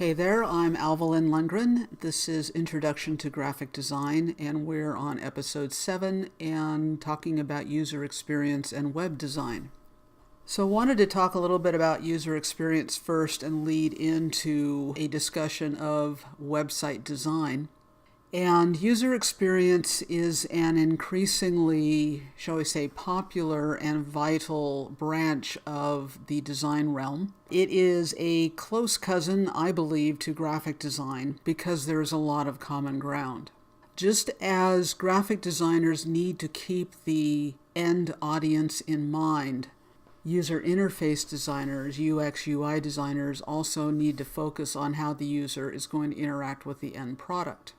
Hey there, I'm Alvalyn Lundgren. This is Introduction to Graphic Design, and we're on episode 7 and talking about user experience and web design. So I wanted to talk a little bit about user experience first and lead into a discussion of website design. And user experience is an increasingly, shall we say, popular and vital branch of the design realm. It is a close cousin, I believe, to graphic design because there's a lot of common ground. Just as graphic designers need to keep the end audience in mind, user interface designers, UX, UI designers also need to focus on how the user is going to interact with the end product.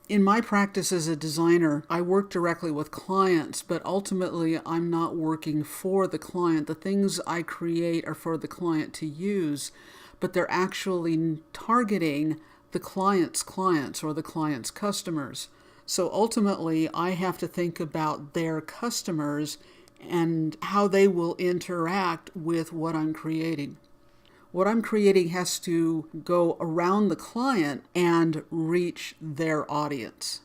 In my practice as a designer, I work directly with clients, but ultimately I'm not working for the client. The things I create are for the client to use, but they're actually targeting the client's clients or the client's customers. So ultimately, I have to think about their customers and how they will interact with what I'm creating. What I'm creating has to go around the client and reach their audience.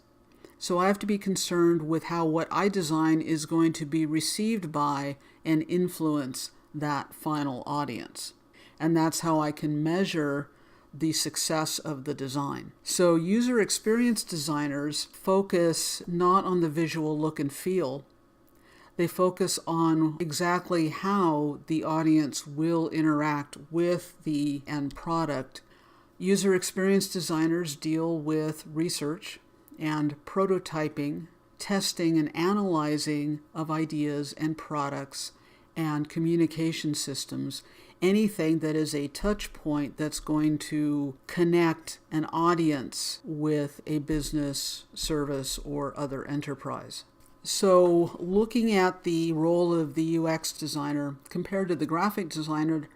So I have to be concerned with how what I design is going to be received by and influence that final audience. And that's how I can measure the success of the design. So user experience designers focus not on the visual look and feel. They focus on exactly how the audience will interact with the end product. User experience designers deal with research and prototyping, testing and analyzing of ideas and products and communication systems, anything that is a touch point that's going to connect an audience with a business, service, or other enterprise. So looking at the role of the UX designer compared to the graphic designer,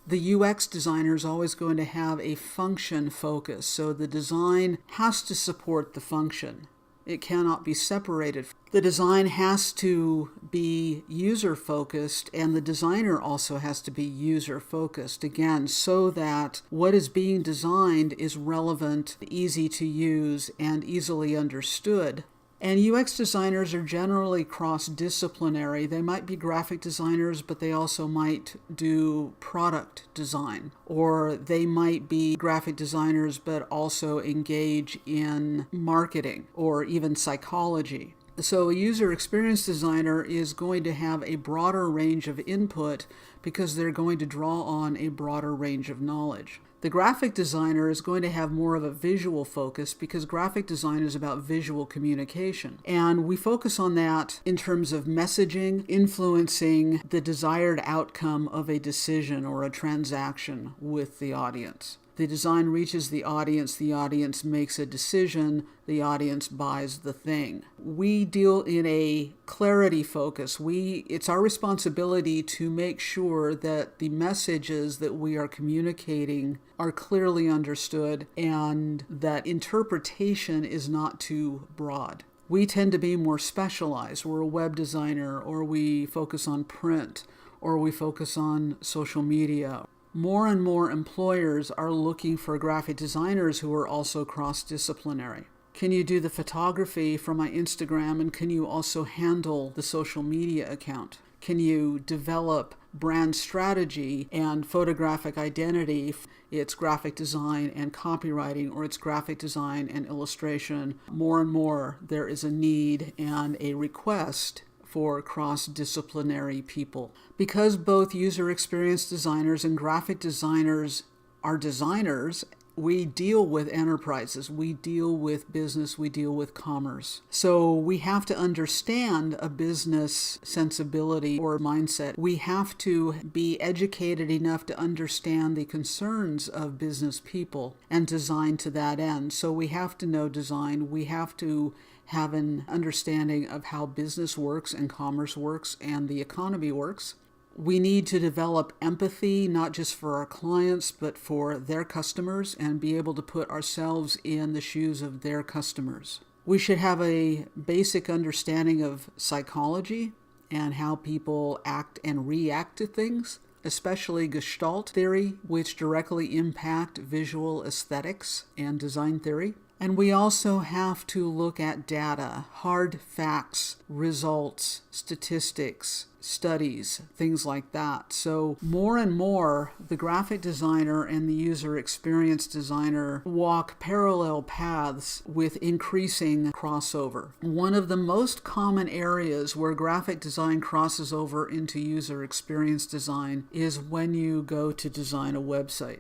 the UX designer is always going to have a function focus. So the design has to support the function. It cannot be separated. The design has to be user focused, and the designer also has to be user focused, again, so that what is being designed is relevant, easy to use, and easily understood. And UX designers are generally cross-disciplinary. They might be graphic designers, but they also might do product design. Or they might be graphic designers, but also engage in marketing or even psychology. So a user experience designer is going to have a broader range of input because they're going to draw on a broader range of knowledge. The graphic designer is going to have more of a visual focus because graphic design is about visual communication. And we focus on that in terms of messaging, influencing the desired outcome of a decision or a transaction with the audience. The design reaches the audience makes a decision, the audience buys the thing. We deal in a clarity focus. It's our responsibility to make sure that the messages that we are communicating are clearly understood and that interpretation is not too broad. We tend to be more specialized. We're a web designer, or we focus on print, or we focus on social media. More and more employers are looking for graphic designers who are also cross-disciplinary. Can you do the photography for my Instagram, and can you also handle the social media account? Can you develop brand strategy and photographic identity? It's graphic design and copywriting, or it's graphic design and illustration. More and more, there is a need and a request for cross-disciplinary people. Because both user experience designers and graphic designers are designers, we deal with enterprises, we deal with business, we deal with commerce. So we have to understand a business sensibility or mindset. We have to be educated enough to understand the concerns of business people and design to that end. So we have to know design, we have to have an understanding of how business works and commerce works and the economy works. We need to develop empathy, not just for our clients, but for their customers, and be able to put ourselves in the shoes of their customers. We should have a basic understanding of psychology and how people act and react to things. especially Gestalt theory, which directly impact visual aesthetics and design theory. And we also have to look at data, hard facts, results, statistics, studies, things like that. So more and more, the graphic designer and the user experience designer walk parallel paths with increasing crossover. One of the most common areas where graphic design crosses over into user experience design is when you go to design a website.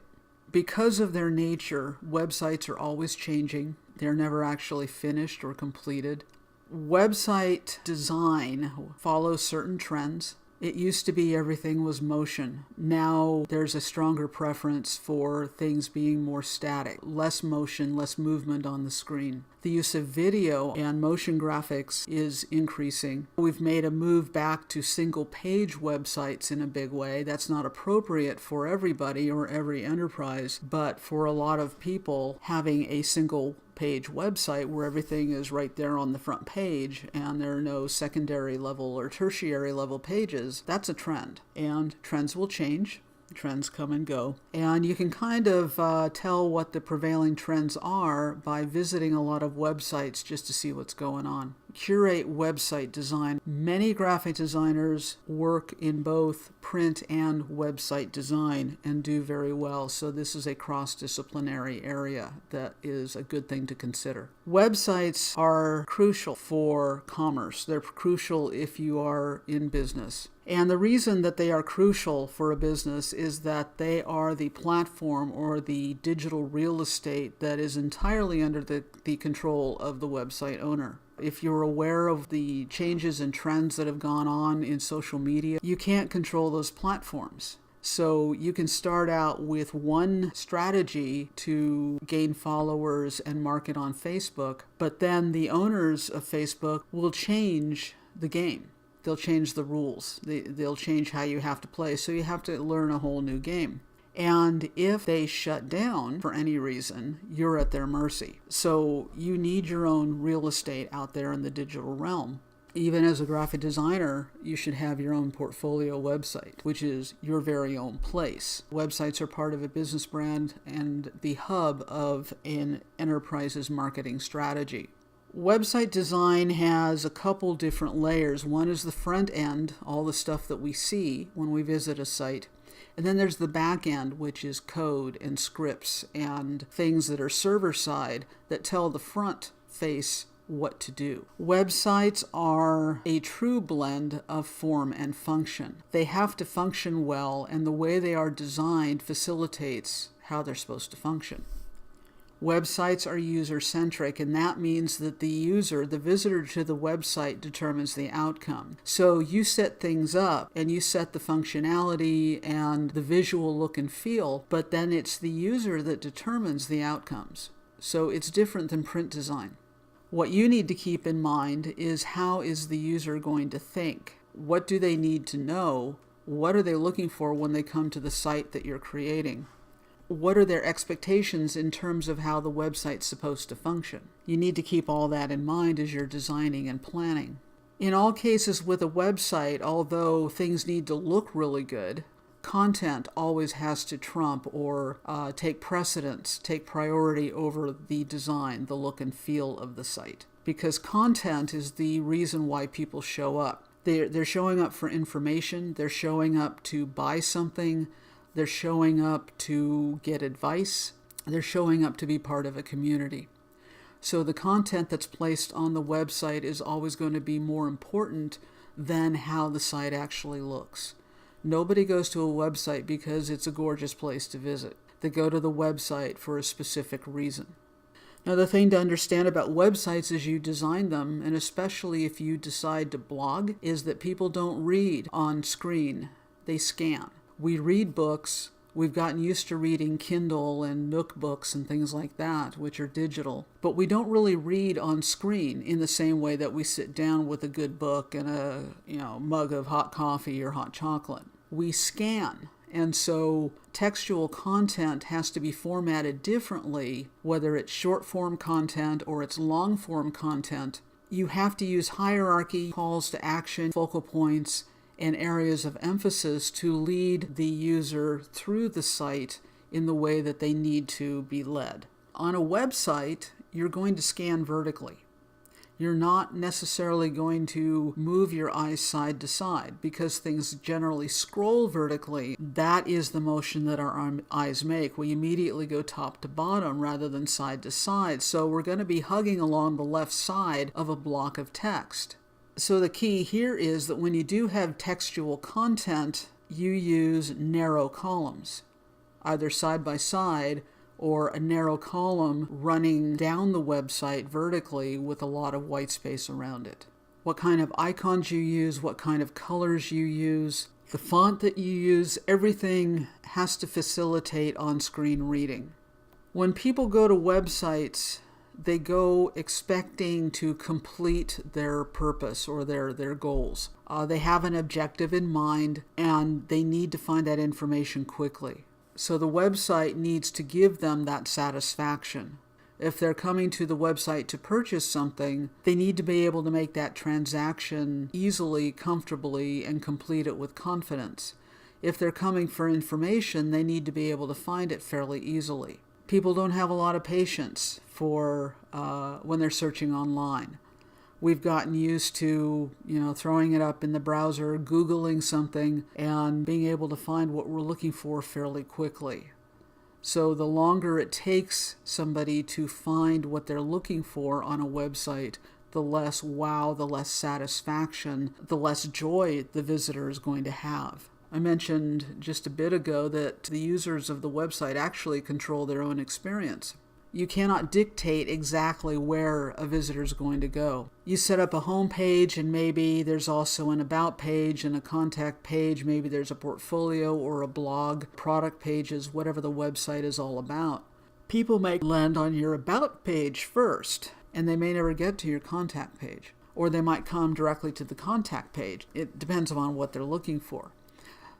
Because of their nature, websites are always changing. They're never actually finished or completed. Website design follows certain trends. It used to be everything was motion. Now there's a stronger preference for things being more static, less motion, less movement on the screen. The use of video and motion graphics is increasing. We've made a move back to single-page websites in a big way. That's not appropriate for everybody or every enterprise, but for a lot of people, having a single-page website where everything is right there on the front page and there are no secondary level or tertiary level pages, that's a trend. And trends will change. Trends come and go. And you can kind of tell what the prevailing trends are by visiting a lot of websites just to see what's going on. Curate website design. Many graphic designers work in both print and website design and do very well. So this is a cross-disciplinary area that is a good thing to consider. Websites are crucial for commerce. They're crucial if you are in business. And the reason that they are crucial for a business is that they are the platform or the digital real estate that is entirely under the control of the website owner. If you're aware of the changes and trends that have gone on in social media, you can't control those platforms. So you can start out with one strategy to gain followers and market on Facebook, but then the owners of Facebook will change the game. They'll change the rules. They'll change how you have to play. So you have to learn a whole new game. And if they shut down for any reason, you're at their mercy. So you need your own real estate out there in the digital realm. Even as a graphic designer, you should have your own portfolio website, which is your very own place. Websites are part of a business brand and the hub of an enterprise's marketing strategy. Website design has a couple different layers. One is the front end, all the stuff that we see when we visit a site. And then there's the back end, which is code and scripts and things that are server side that tell the front face what to do. Websites are a true blend of form and function. They have to function well, and the way they are designed facilitates how they're supposed to function. Websites are user-centric, and that means that the user, the visitor to the website, determines the outcome. So you set things up, and you set the functionality and the visual look and feel, but then it's the user that determines the outcomes. So it's different than print design. What you need to keep in mind is how is the user going to think? What do they need to know? What are they looking for when they come to the site that you're creating? What are their expectations in terms of how the website's supposed to function? You need to keep all that in mind as you're designing and planning. In all cases with a website, although things need to look really good, content always has to trump or take precedence, take priority over the design, the look and feel of the site. Because content is the reason why people show up. They're showing up for information, they're showing up to buy something, they're showing up to get advice. They're showing up to be part of a community. So the content that's placed on the website is always going to be more important than how the site actually looks. Nobody goes to a website because it's a gorgeous place to visit. They go to the website for a specific reason. Now, the thing to understand about websites as you design them, and especially if you decide to blog, is that people don't read on screen. They scan. We read books. We've gotten used to reading Kindle and Nook books and things like that, which are digital. But we don't really read on screen in the same way that we sit down with a good book and a mug of hot coffee or hot chocolate. We scan. And so textual content has to be formatted differently, whether it's short form content or it's long form content. You have to use hierarchy, calls to action, focal points, and areas of emphasis to lead the user through the site in the way that they need to be led. On a website, you're going to scan vertically. You're not necessarily going to move your eyes side to side because things generally scroll vertically. That is the motion that our eyes make. We immediately go top to bottom rather than side to side. So we're going to be hugging along the left side of a block of text. So the key here is that when you do have textual content, you use narrow columns, either side by side or a narrow column running down the website vertically with a lot of white space around it. What kind of icons you use, what kind of colors you use, the font that you use, everything has to facilitate on-screen reading. When people go to websites, they go expecting to complete their purpose or their goals. They have an objective in mind and they need to find that information quickly. So the website needs to give them that satisfaction. If they're coming to the website to purchase something, they need to be able to make that transaction easily, comfortably, and complete it with confidence. If they're coming for information, they need to be able to find it fairly easily. People don't have a lot of patience for when they're searching online. We've gotten used to, throwing it up in the browser, Googling something, and being able to find what we're looking for fairly quickly. So the longer it takes somebody to find what they're looking for on a website, the less wow, the less satisfaction, the less joy the visitor is going to have. I mentioned just a bit ago that the users of the website actually control their own experience. You cannot dictate exactly where a visitor is going to go. You set up a home page and maybe there's also an about page and a contact page. Maybe there's a portfolio or a blog, product pages, whatever the website is all about. People may land on your about page first and they may never get to your contact page. Or they might come directly to the contact page. It depends on what they're looking for.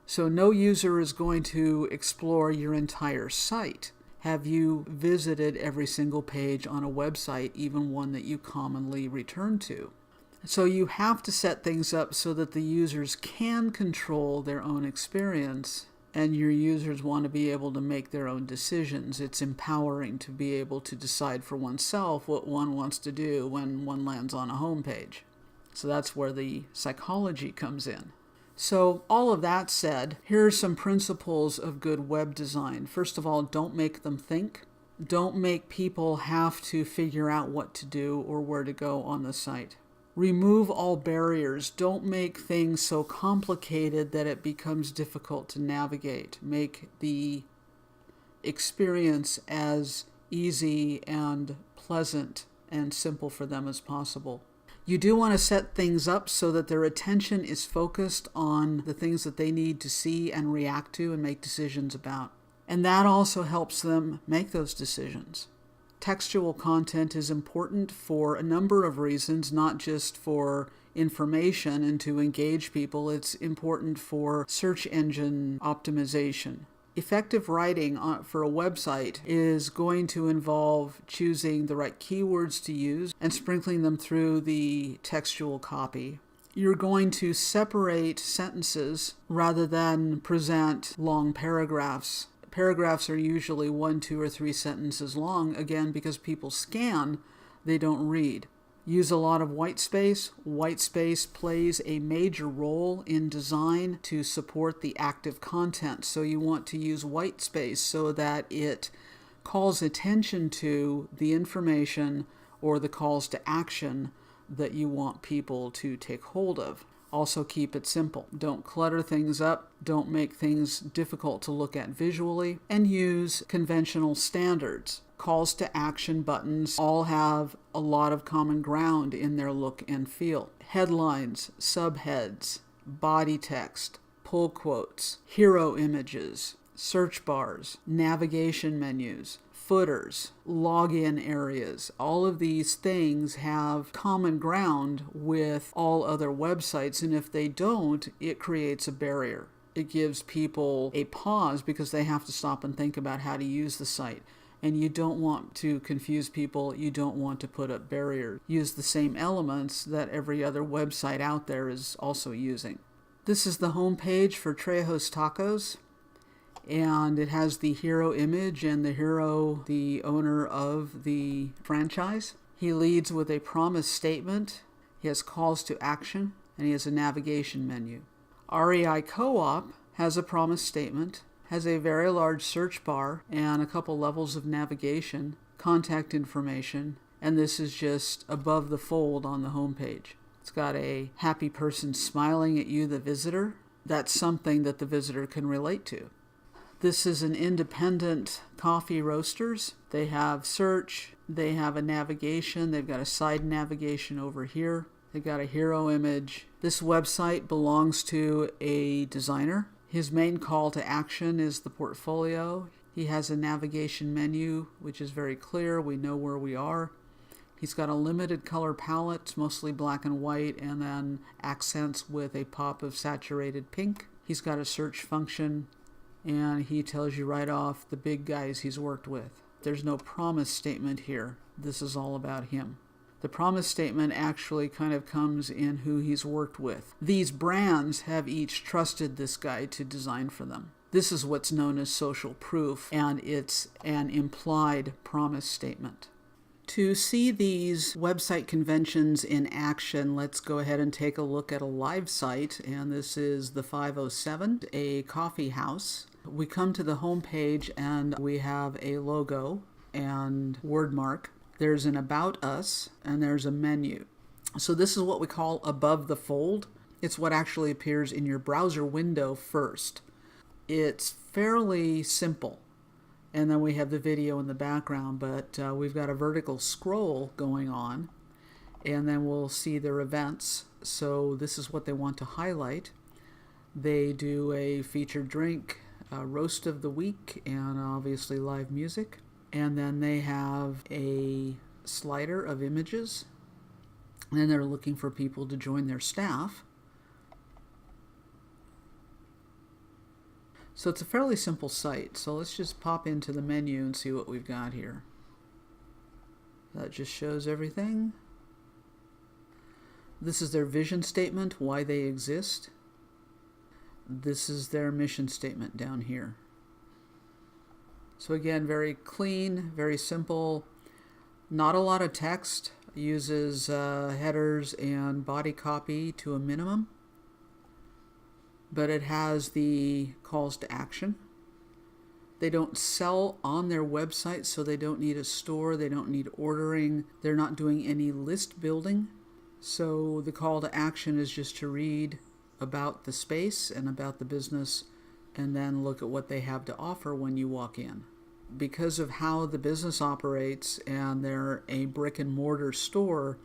So no user is going to explore your entire site. Have you visited every single page on a website, even one that you commonly return to? So you have to set things up so that the users can control their own experience, and your users want to be able to make their own decisions. It's empowering to be able to decide for oneself what one wants to do when one lands on a home page. So that's where the psychology comes in. So all of that said, here are some principles of good web design. First of all, don't make them think. Don't make people have to figure out what to do or where to go on the site. Remove all barriers. Don't make things so complicated that it becomes difficult to navigate. Make the experience as easy and pleasant and simple for them as possible. You do want to set things up so that their attention is focused on the things that they need to see and react to and make decisions about. And that also helps them make those decisions. Textual content is important for a number of reasons, not just for information and to engage people. It's important for search engine optimization. Effective writing for a website is going to involve choosing the right keywords to use and sprinkling them through the textual copy. You're going to separate sentences rather than present long paragraphs. Paragraphs are usually 1, 2, or 3 sentences long, again, because people scan, they don't read. Use a lot of white space. White space plays a major role in design to support the active content. So you want to use white space so that it calls attention to the information or the calls to action that you want people to take hold of. Also keep it simple. Don't clutter things up. Don't make things difficult to look at visually. And use conventional standards. Calls to action buttons all have a lot of common ground in their look and feel. Headlines, subheads, body text, pull quotes, hero images, search bars, navigation menus, footers, login areas. All of these things have common ground with all other websites, and if they don't, it creates a barrier. It gives people a pause because they have to stop and think about how to use the site. And you don't want to confuse people. You don't want to put up barriers. Use the same elements that every other website out there is also using. This is the home page for Trejos Tacos, and it has the hero image and the hero, the owner of the franchise. He leads with a promise statement. He has calls to action, and he has a navigation menu. REI Co-op has a promise statement, has a very large search bar and a couple levels of navigation, contact information, and this is just above the fold on the home page. It's got a happy person smiling at you, the visitor. That's something that the visitor can relate to. This is an independent coffee roasters. They have search, they have a navigation, they've got a side navigation over here. They've got a hero image. This website belongs to a designer. His main call to action is the portfolio. He has a navigation menu, which is very clear. We know where we are. He's got a limited color palette, mostly black and white, and then accents with a pop of saturated pink. He's got a search function, and he tells you right off the big guys he's worked with. There's no promise statement here. This is all about him. The promise statement actually kind of comes in who he's worked with. These brands have each trusted this guy to design for them. This is what's known as social proof, and it's an implied promise statement. To see these website conventions in action, let's go ahead and take a look at a live site, and this is the 507, a coffee house. We come to the home page and we have a logo and word mark. There's an About Us and there's a menu. So this is what we call above the fold. It's what actually appears in your browser window first. It's fairly simple. And then we have the video in the background, but we've got a vertical scroll going on, and then we'll see their events. So this is what they want to highlight. They do a featured drink, a roast of the week, and obviously live music. And then they have a slider of images, and then they're looking for people to join their staff. So it's a fairly simple site. So let's just pop into the menu and see what we've got here. That just shows everything. This is their vision statement, why they exist. This is their mission statement down here. So again, very clean, very simple, not a lot of text, uses headers and body copy to a minimum. But it has the calls to action. They don't sell on their website, so they don't need a store, they don't need ordering, they're not doing any list building. So the call to action is just to read about the space and about the business, and then look at what they have to offer when you walk in. Because of how the business operates, and they're a brick and mortar store,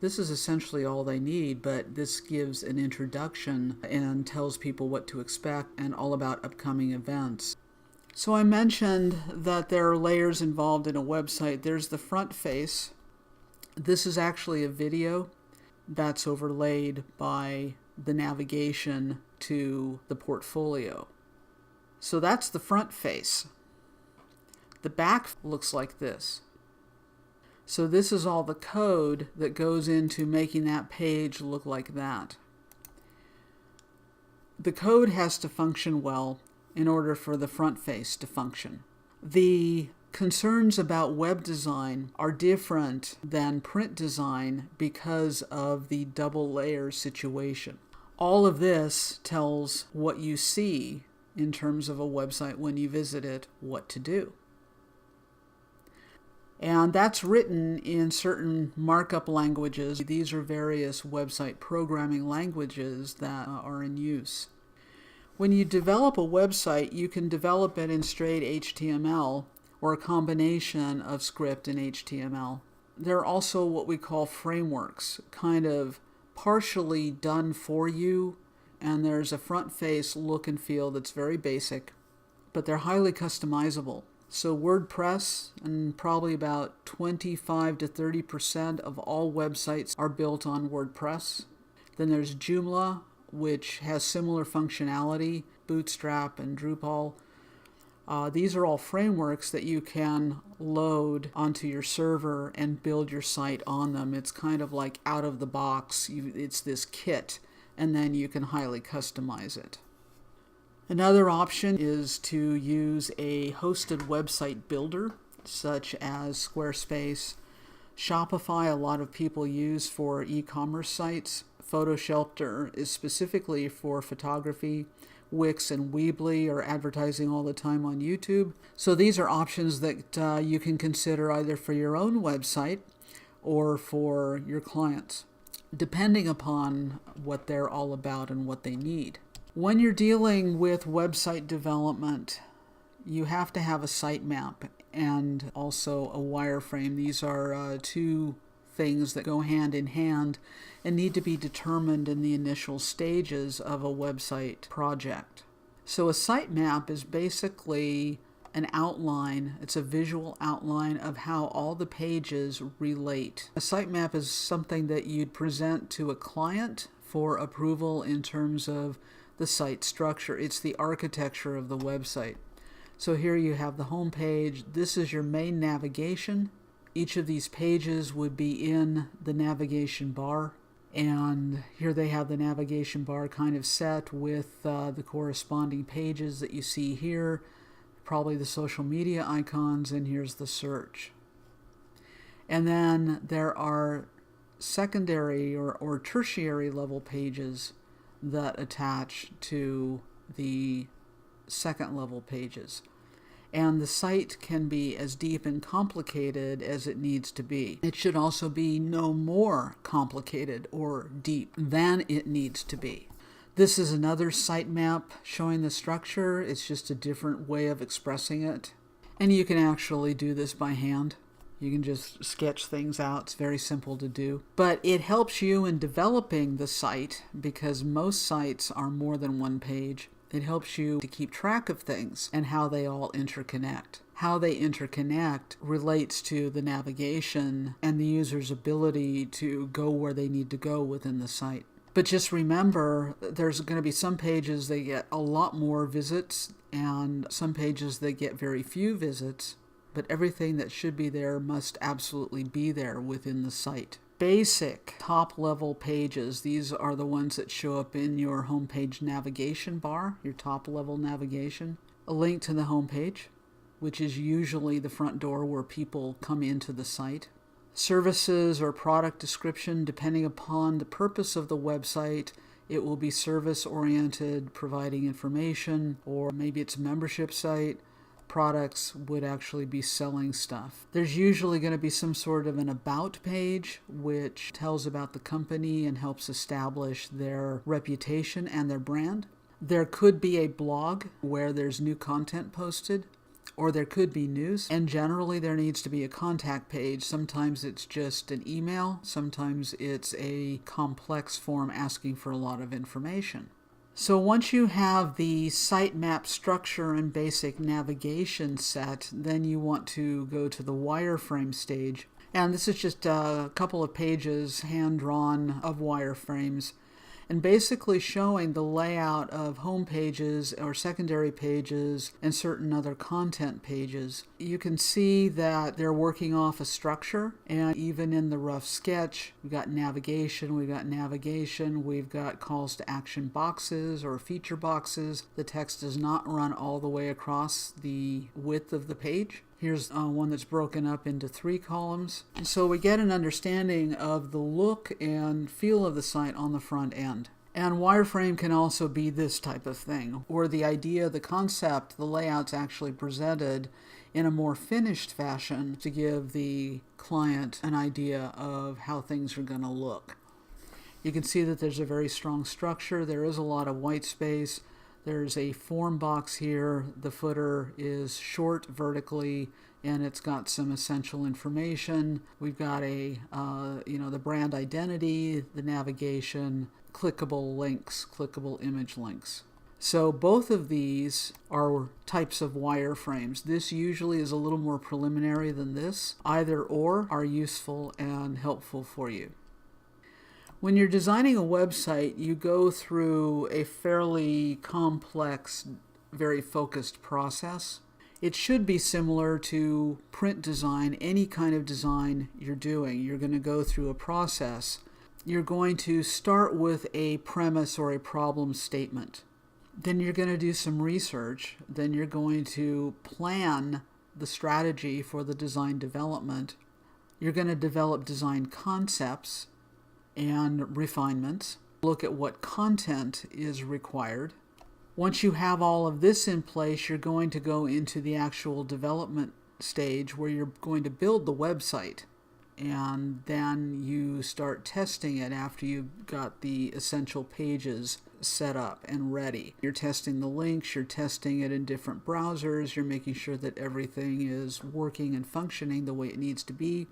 this is essentially all they need, but this gives an introduction and tells people what to expect and all about upcoming events. So I mentioned that there are layers involved in a website. There's the front face. This is actually a video that's overlaid by the navigation to the portfolio. So that's the front face. The back looks like this. So this is all the code that goes into making that page look like that. The code has to function well in order for the front face to function. The concerns about web design are different than print design because of the double layer situation. All of this tells what you see in terms of a website when you visit it, what to do. And that's written in certain markup languages. These are various website programming languages that are in use. When you develop a website, you can develop it in straight HTML or a combination of script and HTML. There are also what we call frameworks, kind of partially done for you, and there's a front face look and feel that's very basic, but they're highly customizable. So WordPress, and probably about 25 to 30% of all websites are built on WordPress. Then there's Joomla, which has similar functionality, Bootstrap and Drupal. These are all frameworks that you can load onto your server and build your site on them. It's kind of like out of the box. It's this kit and then you can highly customize it. Another option is to use a hosted website builder, such as Squarespace. Shopify, a lot of people use for e-commerce sites. PhotoShelter is specifically for photography. Wix and Weebly are advertising all the time on YouTube. So these are options that you can consider either for your own website or for your clients, depending upon what they're all about and what they need. When you're dealing with website development, you have to have a sitemap and also a wireframe. These are two things that go hand in hand and need to be determined in the initial stages of a website project. So a sitemap is basically an outline. It's a visual outline of how all the pages relate. A sitemap is something that you'd present to a client for approval in terms of the site structure. It's the architecture of the website. So here you have the home page. This is your main navigation. Each of these pages would be in the navigation bar. And here they have the navigation bar kind of set with the corresponding pages that you see here, probably the social media icons, and here's the search. And then there are secondary or tertiary level pages that attach to the second level pages. And the site can be as deep and complicated as it needs to be. It should also be no more complicated or deep than it needs to be. This is another sitemap showing the structure. It's just a different way of expressing it. And you can actually do this by hand. You can just sketch things out. It's very simple to do. But it helps you in developing the site because most sites are more than one page. It helps you to keep track of things and how they all interconnect. How they interconnect relates to the navigation and the user's ability to go where they need to go within the site. But just remember, there's going to be some pages that get a lot more visits and some pages that get very few visits. But everything that should be there must absolutely be there within the site. Basic top-level pages, these are the ones that show up in your homepage navigation bar, your top-level navigation. A link to the homepage, which is usually the front door where people come into the site. Services or product description, depending upon the purpose of the website, it will be service-oriented, providing information, or maybe it's a membership site. Products would actually be selling stuff. There's usually going to be some sort of an about page which tells about the company and helps establish their reputation and their brand. There could be a blog where there's new content posted, or there could be news, and generally there needs to be a contact page. Sometimes it's just an email, sometimes it's a complex form asking for a lot of information. So once you have the sitemap structure and basic navigation set, then you want to go to the wireframe stage. And this is just a couple of pages hand-drawn of wireframes, and basically showing the layout of home pages or secondary pages and certain other content pages. You can see that they're working off a structure, and even in the rough sketch, we've got navigation, we've got calls to action boxes or feature boxes. The text does not run all the way across the width of the page. Here's one that's broken up into 3 columns. And so we get an understanding of the look and feel of the site on the front end. And wireframe can also be this type of thing, where the idea, the concept, the layout's actually presented in a more finished fashion to give the client an idea of how things are going to look. You can see that there's a very strong structure. There is a lot of white space. There's a form box here. The footer is short vertically, and it's got some essential information. We've got the brand identity, the navigation, clickable links, clickable image links. So both of these are types of wireframes. This usually is a little more preliminary than this. Either or are useful and helpful for you. When you're designing a website, you go through a fairly complex, very focused process. It should be similar to print design, any kind of design you're doing. You're going to go through a process. You're going to start with a premise or a problem statement. Then you're going to do some research. Then you're going to plan the strategy for the design development. You're going to develop design concepts and refinements. Look at what content is required. Once you have all of this in place, you're going to go into the actual development stage where you're going to build the website. And then you start testing it after you've got the essential pages set up and ready. You're testing the links, you're testing it in different browsers, you're making sure that everything is working and functioning the way it needs to be.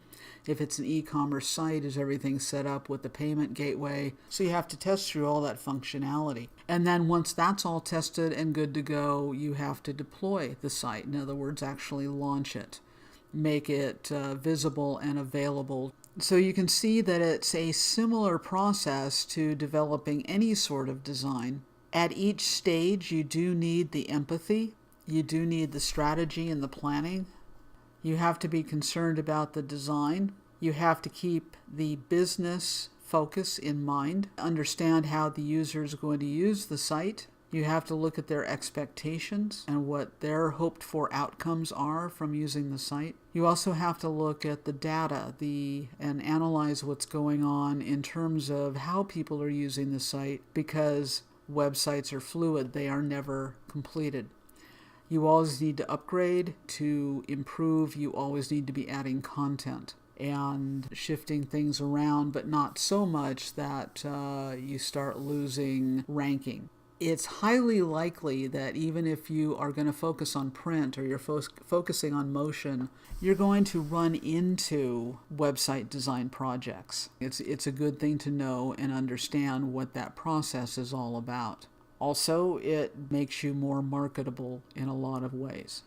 If it's an e-commerce site, is everything set up with the payment gateway? So you have to test through all that functionality. And then once that's all tested and good to go, you have to deploy the site. In other words, actually launch it. Make it visible and available. So you can see that it's a similar process to developing any sort of design. At each stage, you do need the empathy. You do need the strategy and the planning. You have to be concerned about the design. You have to keep the business focus in mind. Understand how the user is going to use the site. You have to look at their expectations and what their hoped for outcomes are from using the site. You also have to look at the data and analyze what's going on in terms of how people are using the site, because websites are fluid. They are never completed. You always need to upgrade to improve. You always need to be adding content and shifting things around, but not so much that you start losing ranking. It's highly likely that even if you are going to focus on print or you're focusing on motion, you're going to run into website design projects. It's a good thing to know and understand what that process is all about. Also, it makes you more marketable in a lot of ways.